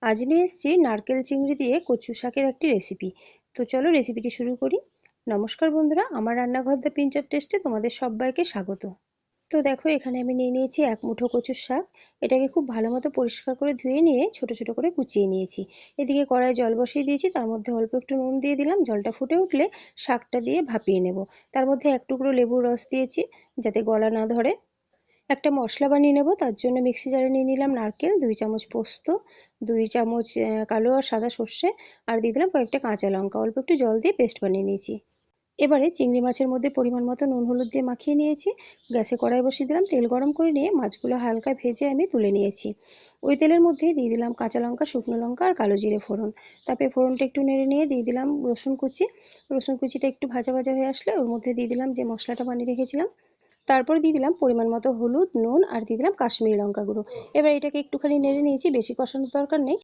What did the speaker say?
আজ নিয়ে এসেছি নারকেল চিংড়ি দিয়ে কচু শাকের একটি রেসিপি। তো চলো রেসিপিটি শুরু করি। নমস্কার বন্ধুরা, আমার রান্নাঘর দ্য পিঞ্চ অফ টেস্টে তোমাদের সবাইকে স্বাগত। তো দেখো, এখানে আমি নিয়ে নিয়েছি এক মুঠো কচুর শাক। এটাকে খুব ভালো মতো পরিষ্কার করে ধুয়ে নিয়ে ছোট ছোট করে কুচিয়ে নিয়েছি। এদিকে কড়াই জল বসিয়ে দিয়েছি, তার মধ্যে অল্প একটু নুন দিয়ে দিলাম। জলটা ফুটে উঠলে শাকটা দিয়ে ভাপিয়ে নেব। তার মধ্যে এক টুকরো লেবুর রস দিয়েছি যাতে গলা না ধরে। একটা মশলা বানিয়ে নেব, তার জন্য মিক্সি জারে নিয়ে নিলাম নারকেল, 2 চামচ পোস্ত, 2 চামচ কালো আর সাদা সর্ষে, আর দিয়ে দিলাম কয়েকটা কাঁচা লঙ্কা। অল্প একটু জল দিয়ে পেস্ট বানিয়ে নিয়েছি। এবারে চিংড়ি মাছের মধ্যে পরিমাণ মতো নুন হলুদ দিয়ে মাখিয়ে নিয়েছি। গ্যাসে কড়াই বসিয়ে দিলাম, তেল গরম করে নিয়ে মাছগুলো হালকা ভেজে আমি তুলে নিয়েছি। ওই তেলের মধ্যেই দিয়ে দিলাম কাঁচা লঙ্কা, শুকনো লঙ্কা আর কালো জিরে ফোড়ন। তারপরে ফোড়নটা একটু নেড়ে নিয়ে দিয়ে দিলাম রসুন কুচি। রসুন কুচিটা একটু ভাজা ভাজা হয়ে আসলে ওর মধ্যে দিয়ে দিলাম যে মশলাটা বানিয়ে রেখেছিলাম। তারপরে দিয়ে দিলাম পরিমাণ মতো হলুদ, নুন আর দিয়ে দিলাম কাশ্মীরি লঙ্কা গুঁড়ো। এবার এটাকে একটুখানি নেড়ে নিয়েছি, বেশি কষানোর দরকার নেই।